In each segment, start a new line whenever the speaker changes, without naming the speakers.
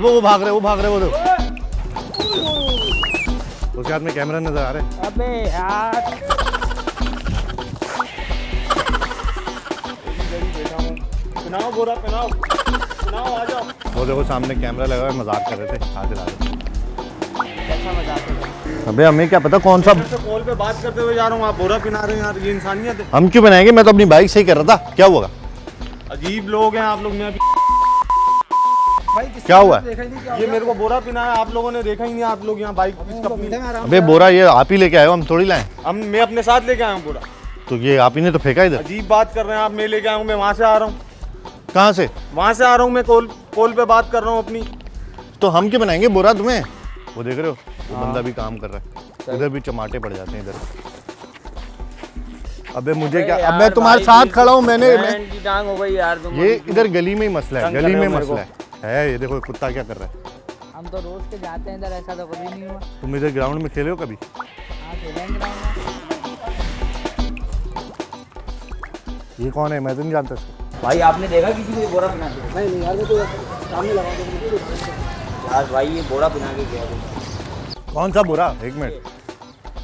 अब वो भाग रहे वो देखो, उसके हाथ में कैमरा नजर आ रहा है।
अबे यार
पहनाओ बोरा, पहनाओ पहनाओ, आ जाओ।
वो देखो सामने कैमरा लगा हुआ है, मजाक कर रहे थे, हाथ हिला रहे थे।
कैसा मजाक है?
अबे हमें क्या पता कौन सा।
कॉल पे बात करते हुए जा रहा हूँ, आप बोरा पहना रहे हैं यार, ये इंसानियत है।
हम क्यों बनाएंगे, मैं तो अपनी बाइक सही कर रहा था, क्या हुआ?
अजीब लोग हैं आप लोग। मैं
भाई
क्या हुआ?
देखा ही नहीं क्या
ये मेरे को बोरा पहनाया, आप लोगों ने देखा ही नहीं। आप लोग यहाँ बाइक
अबे बोरा ये आप ही लेके आए हो, हम थोड़ी लाए।
मैं अपने साथ लेके आया हूँ बोरा।
तो ये आप ही ने तो फेंका इधर।
अजीब बात कर रहे हैं आप। मैं लेके आया हूँ, मैं वहाँ से आ रहा हूँ।
कहाँ से?
वहाँ से आ रहा हूँ मैं, कॉल पे बात कर रहा हूँ अपनी।
तो हम क्यों बनाएंगे बोरा तुम्हें? वो देख रहे हो, वो बंदा भी काम कर रहा है, उधर भी चमाटे पड़ जाते हैं इधर। अबे मुझे क्या, अब मैं तुम्हारे साथ खड़ा हूँ, मैंने
की टांग हो गई यार तुम।
ये इधर गली में ही मसला है,
तंग
गली
कर
में
रहे हो मेरे
मसला है। ये देखो कुत्ता क्या कर रहा है।
हम तो रोज के जाते हैं इधर, ऐसा तो कभी नहीं हुआ।
तुम इधर ग्राउंड में खेले हो कभी?
हाँ खेलेंगे ग्राउंड में।
ये कौन है, मैं तो नहीं जानता इसको।
भाई आपने देखा किसी को ये बोरा पहना के? नहीं यार, मैं तो सामने लगा दूँ यार। भाई ये बोरा पहना के गया है।
कौन सा बोरा? एक मिनट,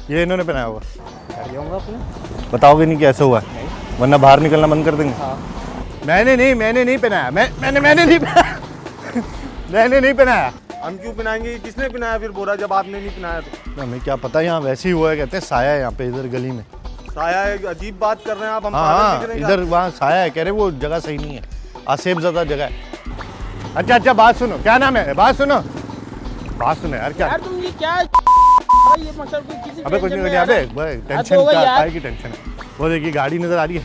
ये इन्होंने पहनाया होगा।
कर जाऊंगा अपने।
बताओगे नहीं कि ऐसा हुआ है, वरना बाहर निकलना बंद कर देंगे।
हाँ।
मैंने नहीं पहनाया, मैंने नहीं पहनाया। मैंने नहीं पहनाया।
हम क्यों पहनाएंगे? किसने पहनाया फिर बोरा जब आपने नहीं पहनाया? तो
हमें क्या पता, यहाँ वैसे ही हुआ है, कहते हैं साया है यहाँ पे इधर गली में।
साया है? अजीब बात कर रहे हैं आप। हम
हाँ
पागल दिख रहे हैं
इधर वहाँ साया है, कह रहे वो जगह सही नहीं है, आसेब ज़्यादा जगह है। अच्छा बात सुनो, क्या नाम है? बात सुनो यार। क्या
यार तुम ये क्या भाई, ये मतलब कोई किसी
अबे कुछ
टेंशन
नहीं,
में आ रहा है?
अबे
तो
टेंशन
होगा
क्या
यार।
की टेंशन है? वो देखिए गाड़ी नजर आ रही है,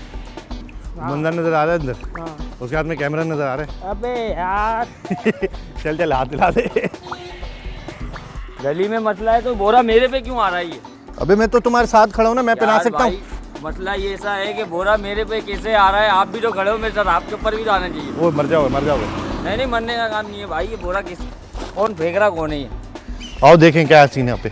बंदा नजर आ रहा है अंदर,
हाँ।
उसके हाथ में कैमरा नजर आ रहा
अबे यार
है। चल हाथ हिला दे।
गली में मसला है तो बोरा मेरे पे क्यों आ रहा है ये?
अबे मैं तो तुम्हारे साथ खड़ा हूँ ना, मैं पहना
यार
सकता हूँ।
भाई, मसला ये ऐसा है कि बोरा मेरे पे कैसे आ रहा है? आप भी तो खड़े हो मेरे साथ, आपके ऊपर भी तो आना चाहिए।
वो मर जाओगे।
नहीं मरने का काम नहीं है भाई। ये बोरा किस कौन फेंक रहा कौन है ये?
आओ देखें क्या सीन है यहाँ पे।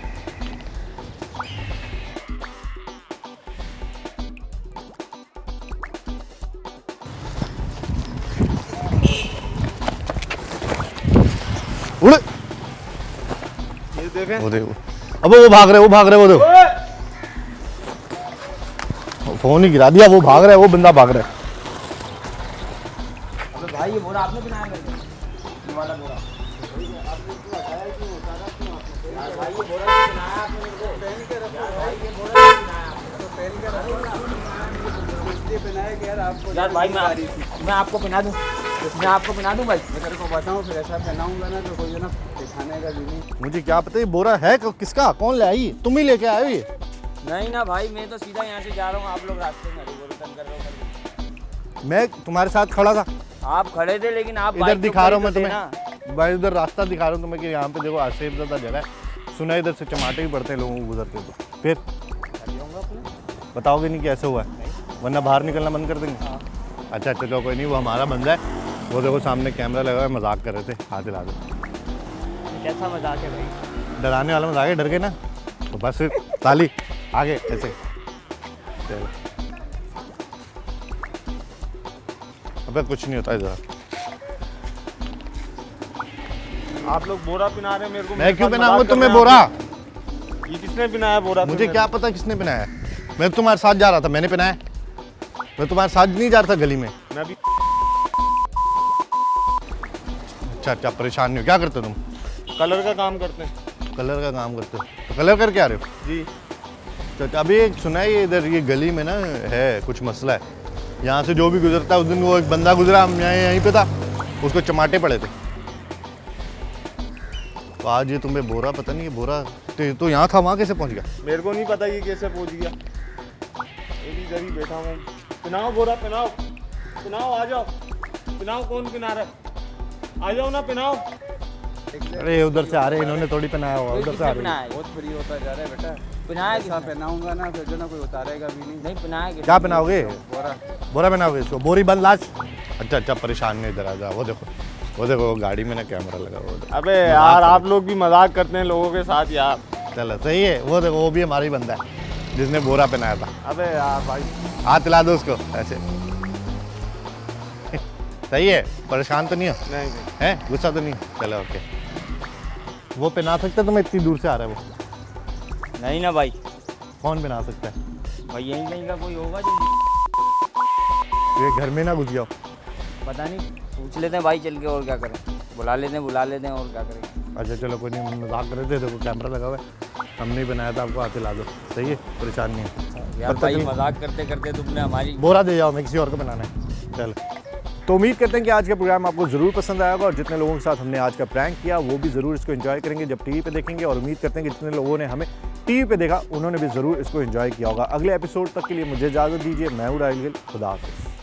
उड़,
ये देखें।
वो देखो, अब वो भाग रहे वो देखो, फोन ही गिरा दिया, वो भाग रहा है, वो बंदा भाग रहा है।
अबे भाई ये बोरा आपने बनाया मेरे को? ये वाला बोरा यार भाई, ये बोरा बनाया आपने मेरे को? पहन के रखो भाई, ये बोरा बनाया तो पहन के रखो। इसलिए बनाया कि यार आपको यार भाई मैं आपको पहना दूं, मैं आपको पहना दूं भाई। मैं तेरे को बताऊं फिर ऐसा पहनाऊंगा ना तो कोई ना दिखाने का भी नहीं।
मुझे क्या पता ये बोरा है किसका, कौन ले आई? तुम ही लेके आए हो ये?
नहीं ना भाई, मैं तो सीधा यहाँ से जा रहा हूँ, आप लोग रास्ते में रिटर्न कर रहे हो।
मैं तुम्हारे साथ खड़ा था,
आप खड़े थे लेकिन आप
इधर
बाइक के
दिखा रहा हूँ
ऊपर
मैं
ही तो थे ना।
तुम्हें, भाई उधर रास्ता दिखा रहा हूँ तुम्हें कि यहाँ पे देखो आसेब ज़्यादा जगह है, सुना इधर से चमाटे भी पड़ते हैं लोगों को गुजरते तो। फिर बताओगे नहीं कि ऐसा हुआ है, वरना बाहर निकलना बंद कर देंगे।
हाँ।
अच्छा चलो कोई नहीं, वो हमारा बंदा है, वो देखो सामने कैमरा लगा हुआ है, मजाक कर रहे थे, हाथ हिला दे।
कैसा मजाक है भाई?
डराने वाला मजाक है, डर गए ना तो बस फिर ताली आगे ऐसे। चलो अबे कुछ नहीं होता इधर।
आप लोग बोरा पहना रहे हैं मेरे को।
मैं क्यों पहनाऊंगा तुम्हें बोरा?
ये किसने पहनाया बोरा?
मुझे क्या पता किसने पहनाया है, मैं तुम्हारे साथ जा रहा था, मैंने पहनाया। मैं तुम्हारे साथ नहीं जा रहा था गली में।
मैं भी।
अच्छा परेशान नहीं हो, क्या करते हो तुम?
कलर का काम करते हैं।
कलर का काम करते हो, तो कलर करके आ रहे हो?
जी।
तो अभी एक सुना है, ये इधर ये गली में ना है कुछ मसला है, यहाँ से जो भी गुजरता है, उस दिन वो एक बंदा गुजरा, मैं यहीं पे था, उसको चमाटे पड़े थे। तो आज ये तुम्हें बोरा, पता नहीं ये बोरा तो यहाँ था, वहाँ कैसे पहुँच गया?
मेरे को नहीं पता ये कैसे पहुंच गया। इधर ही बैठा हूँ। पहनाओ बोरा, पहनाओ पहनाओ, आ जाओ पहनाओ। कौन पहना रहा है? आ जाओ ना, पहनाओ।
अरे उधर से आ रहे, इन्होंने थोड़ी पहनाया हुआ, उधर से आ रहे हैं।
बहुत फ्री होता जा रहा है बेटा। पहनाया
ऐसा पहनाऊंगा ना फिर जो ना कोई उतारेगा भी नहीं।
पहनाया
क्या पहनाओगे?
बोरा
बोरा पहनाओगे इसको, बोरी बंद लाश। अच्छा परेशान नहीं, इधर आ जा, वो देखो गाड़ी में ना कैमरा लगा हुआ।
अबे यार आप लोग भी मजाक करते हैं लोगों के साथ यार।
चलो सही है, वो देखो वो भी हमारा ही बंदा है जिसने बोरा पहनाया था।
अबे यार भाई,
हाथ हिला दो उसको ऐसे। सही है, परेशान तो नहीं हो?
नहीं नहीं
हैं? गुस्सा तो नहीं? चलो ओके। वो पहना सकता है तुम्हें, इतनी दूर से आ रहा है वो?
नहीं ना भाई,
कौन पहना सकता है?
भाई यहीं कहीं का कोई होगा जो
ये घर में ना घुस गया हो।
पता नहीं, पूछ लेते हैं भाई चल के, और क्या करें, बुला लेते हैं और क्या करेंगे।
अच्छा चलो कोई नहीं, हम मजाक कर रहे थे, देखो कैमरा लगा हुआ है, हमने ही बनाया था, आपको हाथ ला दो, सही है, परेशान नहीं है।
यार
पता
भाई
चल-
मजाक करते करते तुमने हमारी
बोरा दे जाओ, मैं किसी और को बनाना है। चलो, तो उम्मीद करते हैं कि आज का प्रोग्राम आपको ज़रूर पसंद आया होगा और जितने लोगों के साथ हमने आज का प्रैंक किया वो भी ज़रूर इसको एंजॉय करेंगे जब टीवी पे देखेंगे, और उम्मीद करते हैं कि जितने लोगों ने हमें टीवी पे देखा उन्होंने भी ज़रूर इसको एंजॉय किया होगा। अगले एपिसोड तक के लिए मुझे इजाज़त दीजिए, मैं हूँ राहिल गिल, खुदा हाफिज़।